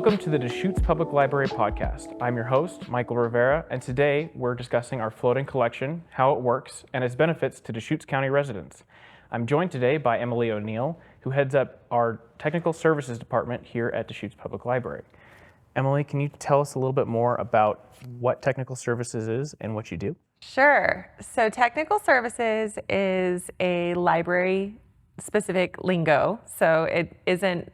Welcome to the Deschutes Public Library podcast. I'm your host, Michael Rivera, and today we're discussing our floating collection, how it works, and its benefits to Deschutes County residents. I'm joined today by Emily O'Neill, who heads up our Technical Services Department here at Deschutes Public Library. Emily, can you tell us a little bit more about what Technical Services is and what you do? Sure. So Technical Services is a library-specific lingo, so it isn't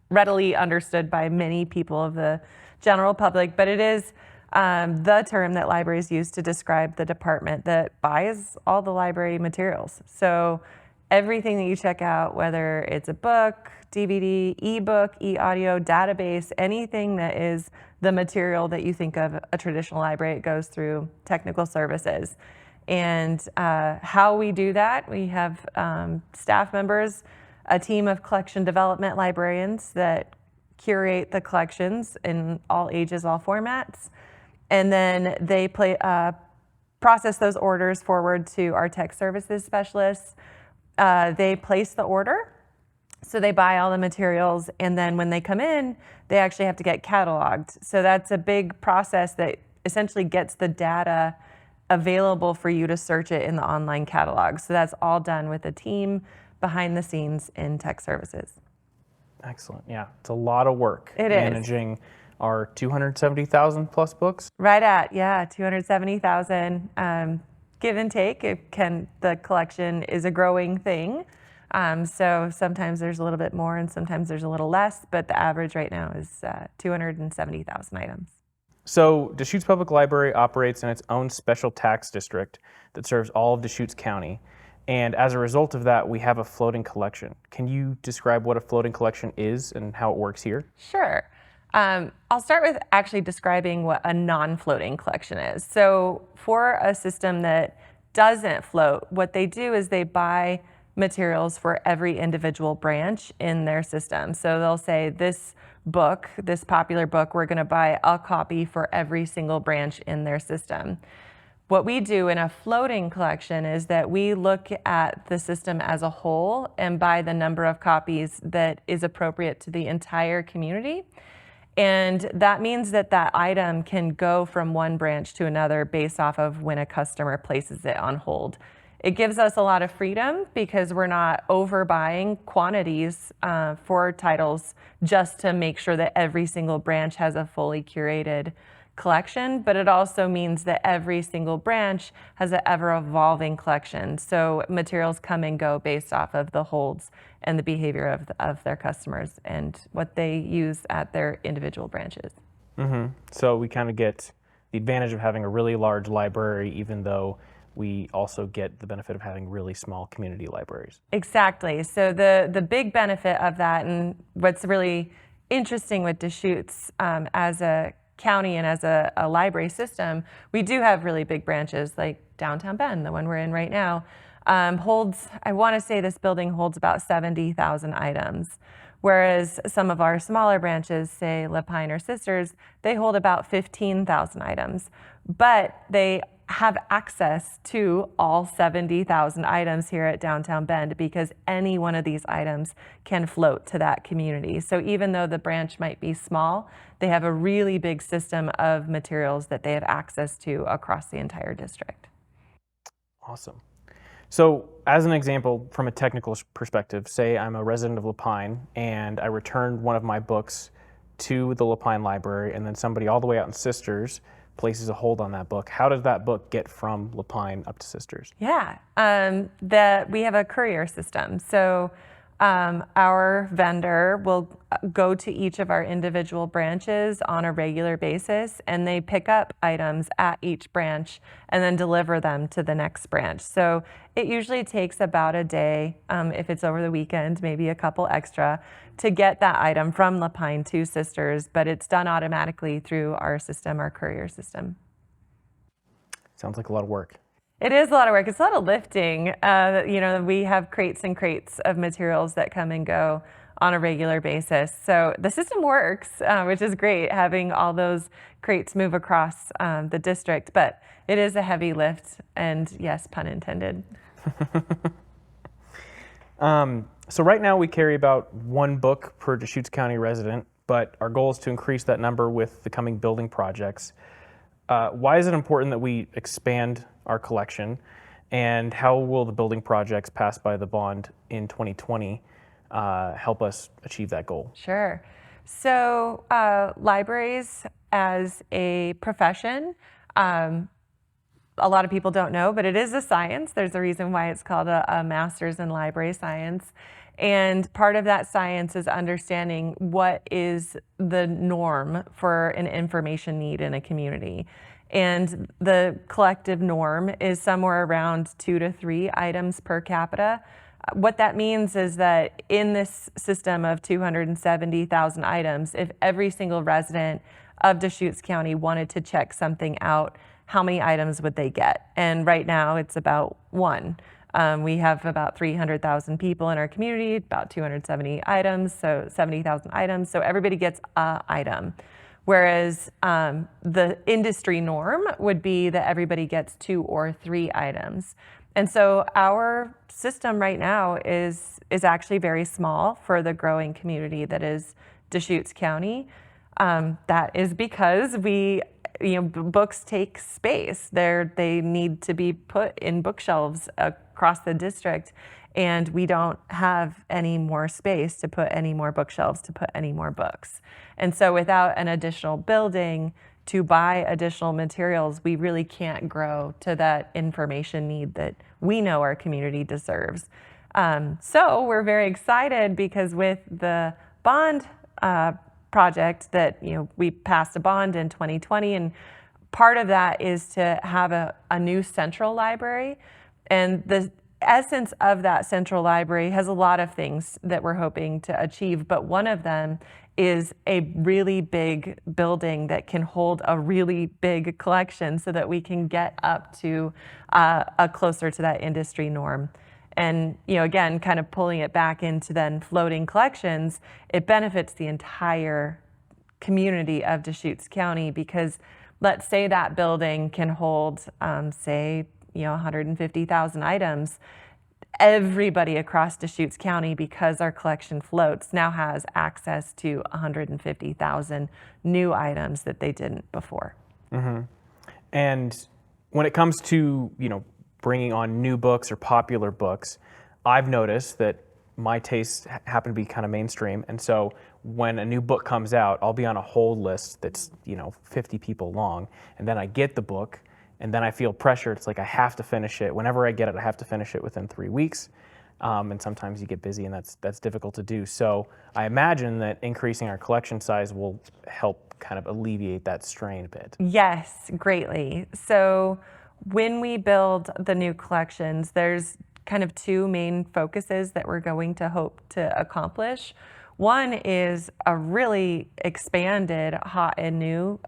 readily understood by many people of the general public, but it is the term that libraries use to describe the department that buys all the library materials. So everything that you check out, whether it's a book, DVD, ebook, e-audio, database, anything that is the material that you think of a traditional library, it goes through Technical Services. And how we do that, we have staff members, a team of collection development librarians that curate the collections in all ages, all formats. And then they process those orders forward to our tech services specialists. They place the order, so they buy all the materials, and then when they come in, they actually have to get cataloged. So that's a big process that essentially gets the data available for you to search it in the online catalog. So that's all done with a team behind the scenes in tech services. Excellent. Yeah, it's a lot of work managing is. Our 270,000 plus books. Right at, 270,000. Give and take. The collection is a growing thing. So sometimes there's a little bit more and sometimes there's a little less, but the average right now is 270,000 items. So Deschutes Public Library operates in its own special tax district that serves all of Deschutes County. And as a result of that, we have a floating collection. Can you describe what a floating collection is and how it works here? Sure. I'll start with actually describing what a non-floating collection is. So for a system that doesn't float, what they do is they buy materials for every individual branch in their system. So they'll say this popular book, we're going to buy a copy for every single branch in their system. What we do in a floating collection is that we look at the system as a whole and buy the number of copies that is appropriate to the entire community. And that means that that item can go from one branch to another based off of when a customer places it on hold. It gives us a lot of freedom because we're not overbuying quantities for titles just to make sure that every single branch has a fully curated collection, but it also means that every single branch has an ever-evolving collection. So materials come and go based off of the holds and the behavior of their customers and what they use at their individual branches. Mm-hmm. So we kind of get the advantage of having a really large library, even though we also get the benefit of having really small community libraries. Exactly. So the big benefit of that, and what's really interesting with Deschutes as a county and as a library system, we do have really big branches like downtown Bend, the one we're in right now, holds, I want to say this building holds about 70,000 items. Whereas some of our smaller branches, say La Pine or Sisters, they hold about 15,000 items, but they have access to all 70,000 items here at downtown Bend because any one of these items can float to that community. So even though the branch might be small, they have a really big system of materials that they have access to across the entire district. Awesome. So as an example, from a technical perspective, say I'm a resident of La Pine and I returned one of my books to the La Pine library and then somebody all the way out in Sisters places a hold on that book. How does that book get from La Pine up to Sisters? Yeah, we have a courier system. So our vendor will go to each of our individual branches on a regular basis, and they pick up items at each branch and then deliver them to the next branch. So it usually takes about a day, if it's over the weekend, maybe a couple extra, to get that item from La Pine to Sisters, but it's done automatically through our system, our courier system. Sounds like a lot of work. It is a lot of work. It's a lot of lifting. We have crates and crates of materials that come and go on a regular basis. So the system works, which is great, having all those crates move across the district, but it is a heavy lift, and yes, pun intended. So right now we carry about one book per Deschutes County resident, but our goal is to increase that number with the coming building projects. Why is it important that we expand our collection, and how will the building projects passed by the bond in 2020 help us achieve that goal? Sure. So libraries as a profession, a lot of people don't know, but it is a science. There's a reason why it's called a master's in library science. And part of that science is understanding what is the norm for an information need in a community. And the collective norm is somewhere around 2 to 3 items per capita. What that means is that in this system of 270,000 items, if every single resident of Deschutes County wanted to check something out, how many items would they get? And right now it's about 1. We have about 300,000 people in our community, about 270 items, so 70,000 items. So everybody gets an item. Whereas the industry norm would be that everybody gets 2 or 3 items. And so our system right now is actually very small for the growing community that is Deschutes County. That is because books take space. They need to be put in bookshelves across the district, and we don't have any more space to put any more bookshelves, to put any more books. And so without an additional building to buy additional materials, we really can't grow to that information need that we know our community deserves. So we're very excited because with the bond project that we passed a bond in 2020, and part of that is to have a new central library. And the essence of that central library has a lot of things that we're hoping to achieve, but one of them is a really big building that can hold a really big collection so that we can get up to a closer to that industry norm. And again, kind of pulling it back into then floating collections, it benefits the entire community of Deschutes County, because let's say that building can hold, say, 150,000 items. Everybody across Deschutes County, because our collection floats, now has access to 150,000 new items that they didn't before. Mm-hmm. And when it comes to, bringing on new books or popular books, I've noticed that my tastes happen to be kind of mainstream. And so when a new book comes out, I'll be on a hold list that's, 50 people long. And then I get the book, and then I feel pressure. It's like I have to finish it. Whenever I get it, I have to finish it within 3 weeks. And sometimes you get busy, and that's difficult to do. So I imagine that increasing our collection size will help kind of alleviate that strain a bit. Yes, greatly. So when we build the new collections, there's kind of 2 main focuses that we're going to hope to accomplish. One is a really expanded, hot and new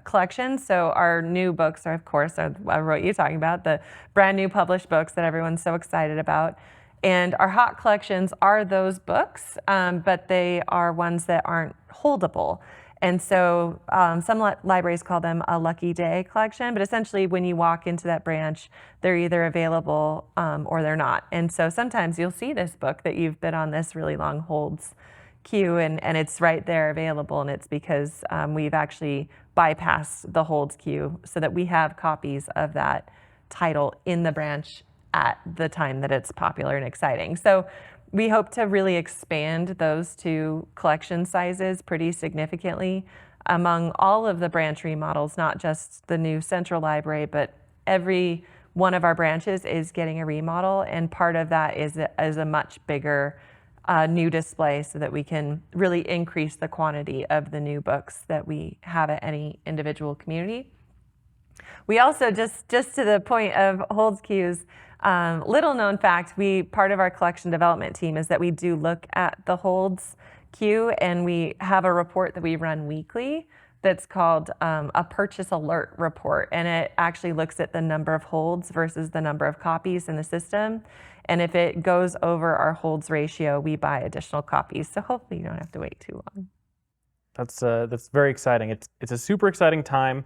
collection. So our new books are, of course, what you're talking about, the brand new published books that everyone's so excited about. And our hot collections are those books, but they are ones that aren't holdable. And so some libraries call them a lucky day collection, but essentially when you walk into that branch, they're either available or they're not. And so sometimes you'll see this book that you've been on this really long holds queue, and it's right there available, and it's because we've actually bypassed the holds queue so that we have copies of that title in the branch at the time that it's popular and exciting. So we hope to really expand those 2 collection sizes pretty significantly among all of the branch remodels, not just the new central library, but every one of our branches is getting a remodel, and part of that is a much bigger new display so that we can really increase the quantity of the new books that we have at any individual community. We also, just to the point of holds queues, little known fact, part of our collection development team is that we do look at the holds queue, and we have a report that we run weekly that's called a purchase alert report, and it actually looks at the number of holds versus the number of copies in the system. And if it goes over our holds ratio, we buy additional copies. So hopefully you don't have to wait too long. That's very exciting. It's a super exciting time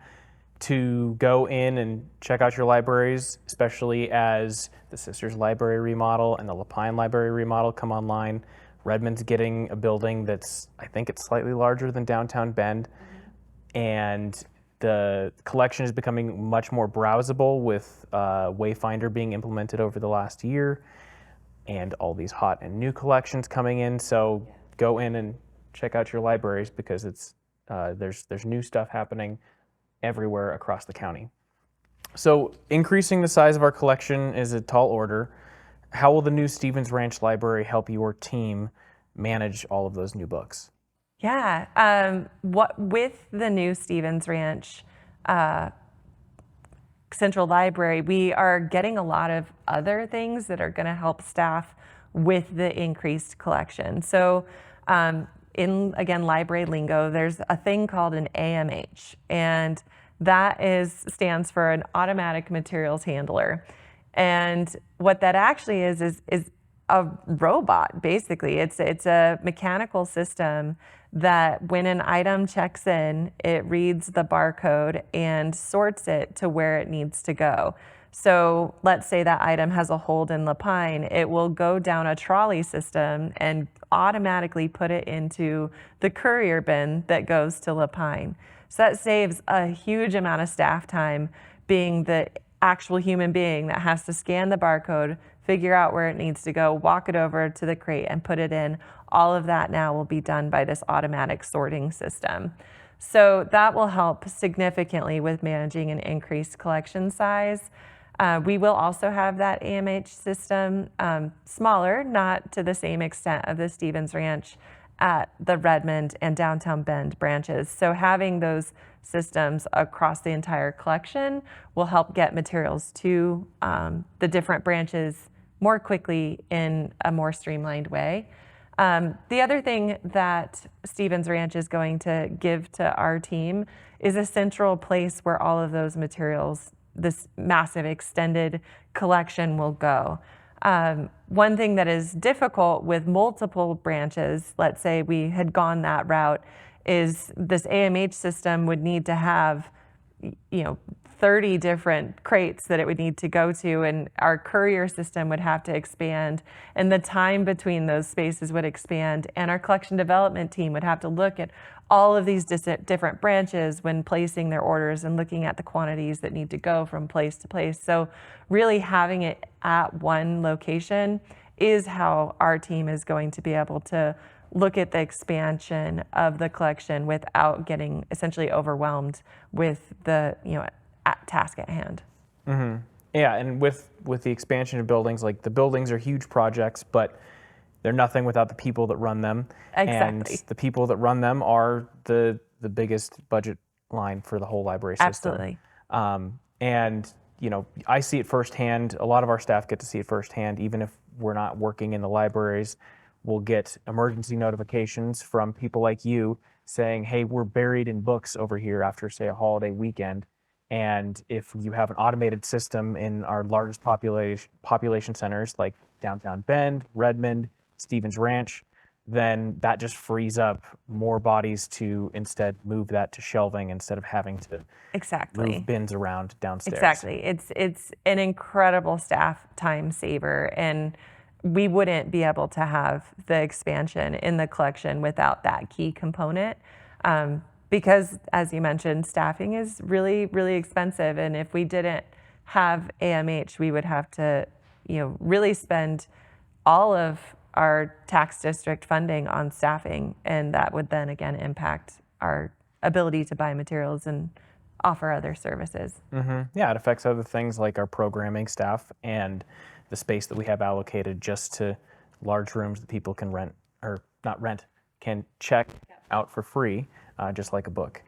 to go in and check out your libraries, especially as the Sisters Library remodel and the Lapine Library remodel come online. Redmond's getting a building that's, I think it's slightly larger than downtown Bend, and the collection is becoming much more browsable with Wayfinder being implemented over the last year, and all these hot and new collections coming in. So go in and check out your libraries, because it's there's new stuff happening everywhere across the county. So increasing the size of our collection is a tall order. How will the new Stevens Ranch Library help your team manage all of those new books? Yeah, with the new Stevens Ranch Central Library, we are getting a lot of other things that are going to help staff with the increased collection. So in, again, library lingo, there's a thing called an AMH, and that stands for an automatic materials handler. And what that actually is a robot, basically. It's a mechanical system that when an item checks in, it reads the barcode and sorts it to where it needs to go. So let's say that item has a hold in Lapine, it will go down a trolley system and automatically put it into the courier bin that goes to Lapine. So that saves a huge amount of staff time, being the actual human being that has to scan the barcode, figure out where it needs to go, walk it over to the crate and put it in. All of that now will be done by this automatic sorting system. So that will help significantly with managing an increased collection size. We will also have that AMH system, smaller, not to the same extent of the Stevens Ranch, at the Redmond and downtown Bend branches. So having those systems across the entire collection will help get materials to the different branches more quickly in a more streamlined way. The other thing that Stevens Ranch is going to give to our team is a central place where all of those materials, this massive extended collection, will go. One thing that is difficult with multiple branches, let's say we had gone that route, is this AMH system would need to have 30 different crates that it would need to go to, and our courier system would have to expand, and the time between those spaces would expand, and our collection development team would have to look at all of these different branches when placing their orders and looking at the quantities that need to go from place to place. So really having it at one location is how our team is going to be able to look at the expansion of the collection without getting essentially overwhelmed with the task at hand. Mm-hmm. Yeah, and with the expansion of buildings, like the buildings are huge projects, but they're nothing without the people that run them. Exactly. And the people that run them are the biggest budget line for the whole library system. Absolutely. And I see it firsthand. A lot of our staff get to see it firsthand. Even if we're not working in the libraries, we'll get emergency notifications from people like you saying, hey, we're buried in books over here after, say, a holiday weekend. And if you have an automated system in our largest population centers like downtown Bend, Redmond, Stevens Ranch, then that just frees up more bodies to instead move that to shelving instead of having to move bins around downstairs. Exactly. It's an incredible staff time saver, and we wouldn't be able to have the expansion in the collection without that key component. Because, as you mentioned, staffing is really, really expensive, and if we didn't have AMH, we would have to, really spend all of our tax district funding on staffing, and that would then again impact our ability to buy materials and offer other services. Mm-hmm. Yeah, it affects other things like our programming staff and the space that we have allocated just to large rooms that people can rent, or not rent, can check out for free, just like a book.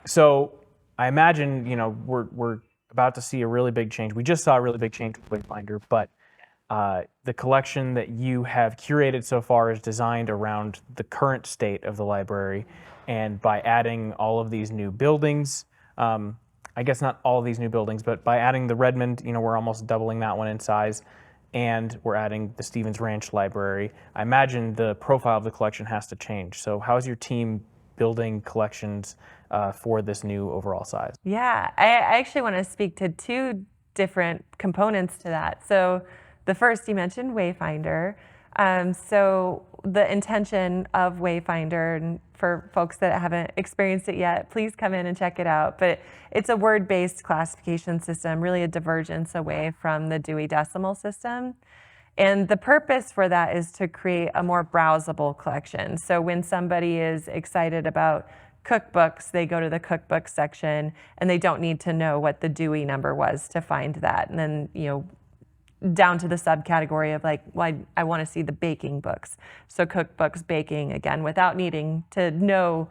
So I imagine, we're about to see a really big change. We just saw a really big change with Wayfinder, but the collection that you have curated so far is designed around the current state of the library, and by adding all of these new buildings, I guess not all of these new buildings, but by adding the Redmond, we're almost doubling that one in size, and we're adding the Stevens Ranch Library. I imagine the profile of the collection has to change. So how is your team building collections for this new overall size? Yeah, I actually want to speak to two different components to that. So the first, you mentioned Wayfinder. So the intention of Wayfinder, and for folks that haven't experienced it yet, please come in and check it out. But it's a word-based classification system, really a divergence away from the Dewey Decimal System. And the purpose for that is to create a more browsable collection. So when somebody is excited about cookbooks, they go to the cookbook section and they don't need to know what the Dewey number was to find that. And then, down to the subcategory of like, well, I want to see the baking books. So cookbooks, baking, again, without needing to know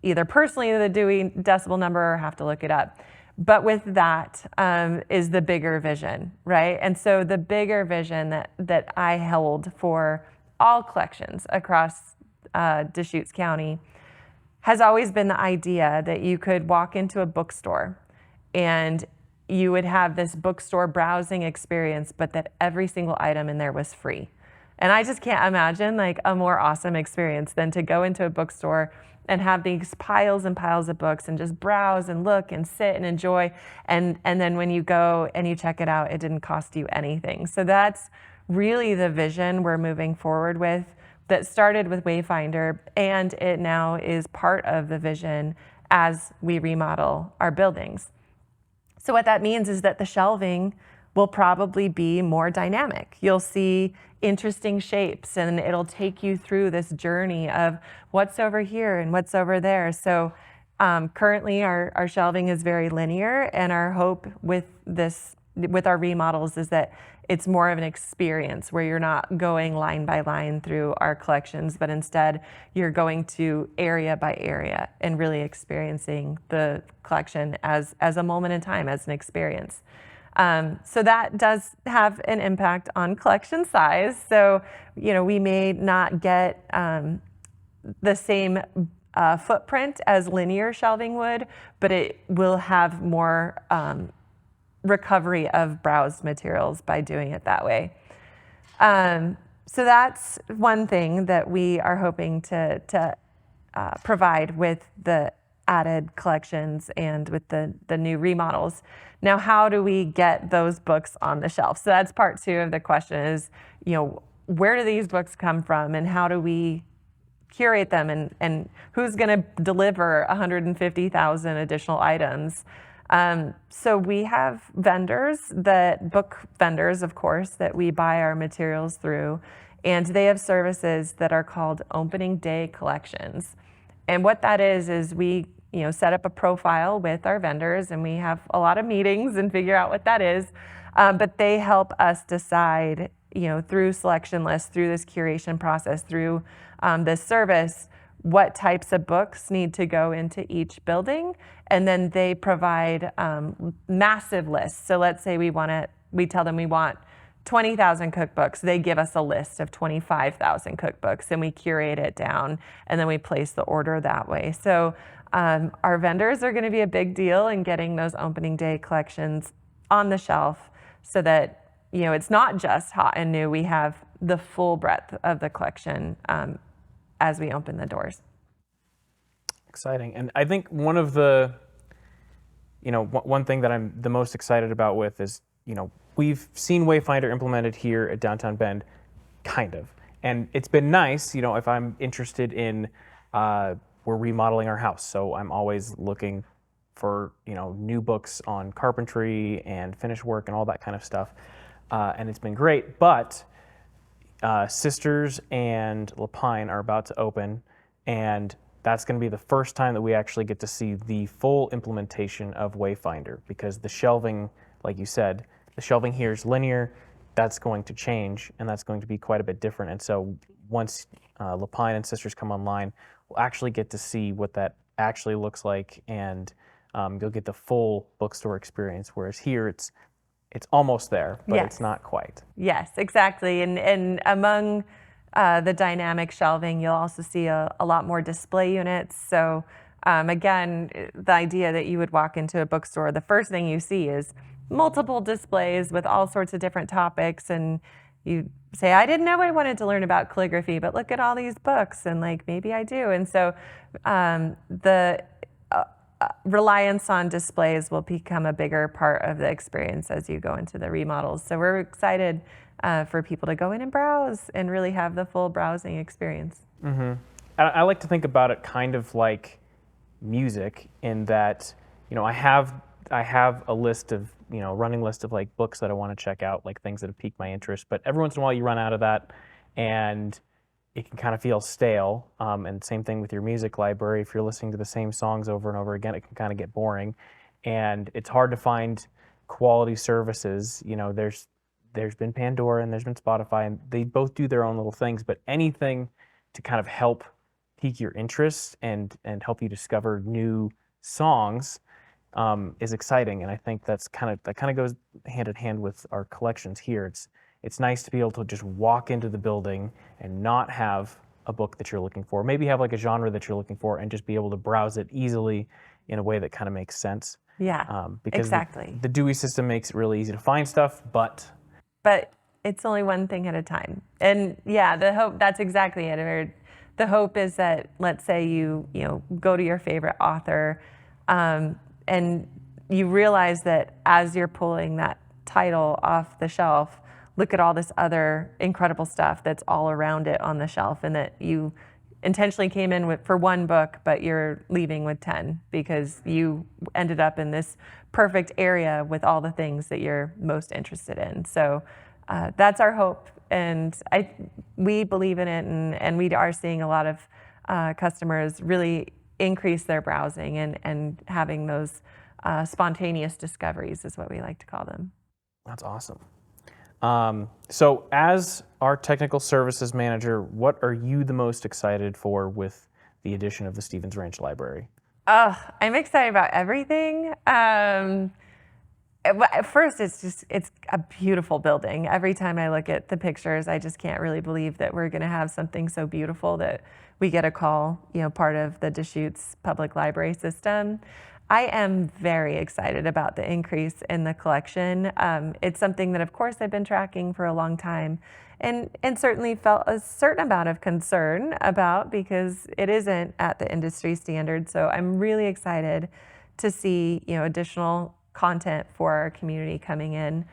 either personally the Dewey Decimal number or have to look it up. But with that is the bigger vision, right? And so the bigger vision that I held for all collections across Deschutes County has always been the idea that you could walk into a bookstore and you would have this bookstore browsing experience, but that every single item in there was free. And I just can't imagine like a more awesome experience than to go into a bookstore and have these piles and piles of books and just browse and look and sit and enjoy. And then when you go and you check it out, it didn't cost you anything. So that's really the vision we're moving forward with, that started with Wayfinder, and it now is part of the vision as we remodel our buildings. So what that means is that the shelving will probably be more dynamic. You'll see interesting shapes and it'll take you through this journey of what's over here and what's over there. So currently our shelving is very linear, and our hope with our remodels is that it's more of an experience where you're not going line by line through our collections, but instead you're going to area by area and really experiencing the collection as a moment in time, as an experience. So that does have an impact on collection size. So, we may not get the same footprint as linear shelving would, but it will have more recovery of browsed materials by doing it that way. So that's one thing that we are hoping to provide with the added collections and with the new remodels. Now, how do we get those books on the shelf? So that's part two of the question is, where do these books come from and how do we curate them, and who's going to deliver 150,000 additional items? So we have book vendors, of course, that we buy our materials through, and they have services that are called opening day collections. And what that is we set up a profile with our vendors, and we have a lot of meetings and figure out what that is. But they help us decide, through selection lists, through this curation process, through this service, what types of books need to go into each building. And then they provide massive lists. So let's say we tell them we want 20,000 cookbooks. They give us a list of 25,000 cookbooks, and we curate it down, and then we place the order that way. So our vendors are going to be a big deal in getting those opening day collections on the shelf so that, it's not just hot and new. We have the full breadth of the collection as we open the doors. Exciting. And I think one of the, one thing that I'm the most excited about with is, we've seen Wayfinder implemented here at Downtown Bend, kind of. And it's been nice, if I'm interested in, we're remodeling our house. So I'm always looking for, new books on carpentry and finish work and all that kind of stuff. And it's been great. But Sisters and Lapine are about to open, and that's going to be the first time that we actually get to see the full implementation of Wayfinder, because the shelving, like you said, the shelving here is linear. That's going to change, and that's going to be quite a bit different. And so once Lapine and Sisters come online, we'll actually get to see what that actually looks like, and you'll get the full bookstore experience, whereas here it's almost there, but Yes. It's not quite. Yes, exactly. And among the dynamic shelving, you'll also see a lot more display units. So again, the idea that you would walk into a bookstore, the first thing you see is multiple displays with all sorts of different topics, and you say, I didn't know I wanted to learn about calligraphy, but look at all these books, and like maybe I do. And so reliance on displays will become a bigger part of the experience as you go into the remodels. So we're excited for people to go in and browse and really have the full browsing experience. I like to think about it kind of like music, in that, I have a list of, running list of like books that I want to check out, like things that have piqued my interest. But every once in a while you run out of that, and it can kind of feel stale. And same thing with your music library. If you're listening to the same songs over and over again, it can kind of get boring, and it's hard to find quality services. There's been Pandora and there's been Spotify, and they both do their own little things. But anything to kind of help pique your interest and help you discover new songs is exciting. And I think that kind of goes hand in hand with our collections here. It's nice to be able to just walk into the building and not have a book that you're looking for. Maybe have like a genre that you're looking for, and just be able to browse it easily in a way that kind of makes sense. Yeah, because exactly. The Dewey system makes it really easy to find stuff, but it's only one thing at a time. And yeah, the hope, that's exactly it. The hope is that, let's say you go to your favorite author, and you realize that as you're pulling that title off the shelf, look at all this other incredible stuff that's all around it on the shelf, and that you intentionally came in for one book, but you're leaving with 10 because you ended up in this perfect area with all the things that you're most interested in. So that's our hope, and we believe in it, and we are seeing a lot of customers really increase their browsing and having those spontaneous discoveries is what we like to call them. That's awesome. So as our technical services manager, what are you the most excited for with the addition of the Stevens Ranch Library? I'm excited about everything. First, it's a beautiful building. Every time I look at the pictures, I just can't really believe that we're going to have something so beautiful that we get a call, part of the Deschutes public library system. I am very excited about the increase in the collection. It's something that, of course, I've been tracking for a long time, and certainly felt a certain amount of concern about, because it isn't at the industry standard. So I'm really excited to see additional content for our community coming in.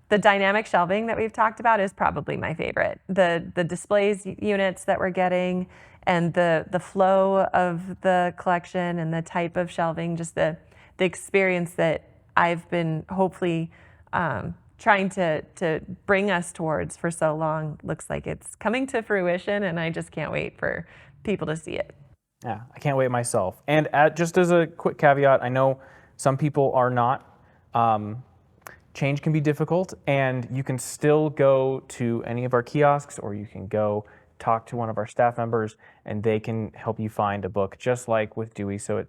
The dynamic shelving that we've talked about is probably my favorite. The displays units that we're getting, and the flow of the collection and the type of shelving, just the experience that I've been hopefully trying to bring us towards for so long, looks like it's coming to fruition, and I just can't wait for people to see it. Yeah, I can't wait myself. And just as a quick caveat, I know some people are not. Change can be difficult, and you can still go to any of our kiosks, or you can go talk to one of our staff members, and they can help you find a book, just like with Dewey. So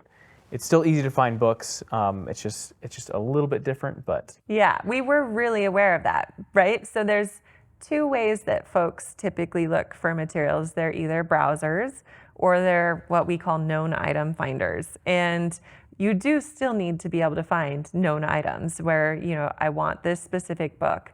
it's still easy to find books. It's just a little bit different, but yeah, we were really aware of that, right? So there's two ways that folks typically look for materials. They're either browsers, or they're what we call known item finders. And you do still need to be able to find known items where, I want this specific book.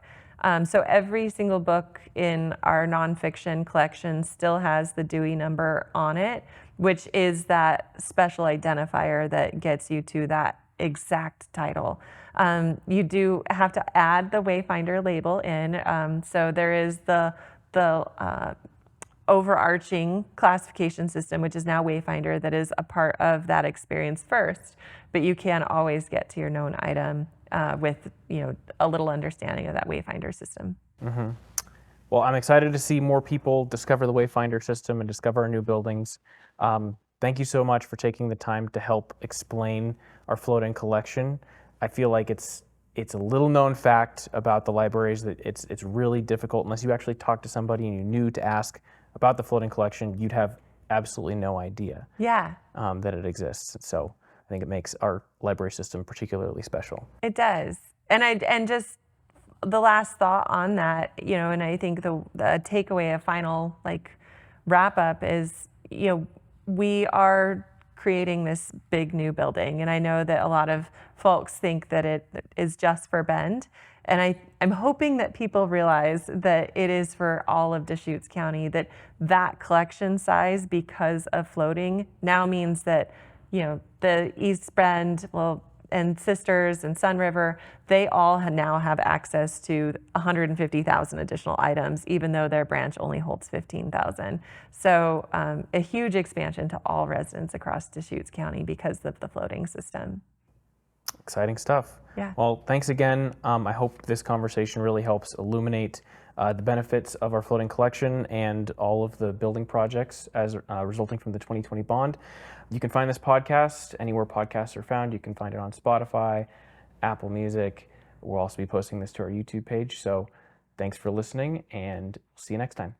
So every single book in our nonfiction collection still has the Dewey number on it, which is that special identifier that gets you to that exact title. You do have to add the Wayfinder label in. So there is the overarching classification system, which is now Wayfinder, that is a part of that experience first. But you can always get to your known item with a little understanding of that Wayfinder system. Mm-hmm. Well, I'm excited to see more people discover the Wayfinder system and discover our new buildings. Thank you so much for taking the time to help explain our floating collection. I feel like it's a little known fact about the libraries that it's really difficult, unless you actually talk to somebody and you knew to ask about the floating collection, you'd have absolutely no idea that it exists. So I think it makes our library system particularly special. It does. And just the last thought on that, and I think the takeaway, a final wrap up is, we are creating this big new building, and I know that a lot of folks think that it is just for Bend, and I'm hoping that people realize that it is for all of Deschutes County, that collection size, because of floating, now means that the East Bend, and Sisters and Sun River, they all now have access to 150,000 additional items, even though their branch only holds 15,000. So a huge expansion to all residents across Deschutes County because of the floating system. Exciting stuff. Yeah. Well, thanks again. I hope this conversation really helps illuminate the benefits of our floating collection and all of the building projects as resulting from the 2020 bond. You can find this podcast anywhere podcasts are found. You can find it on Spotify, Apple Music. We'll also be posting this to our YouTube page. So thanks for listening, and see you next time.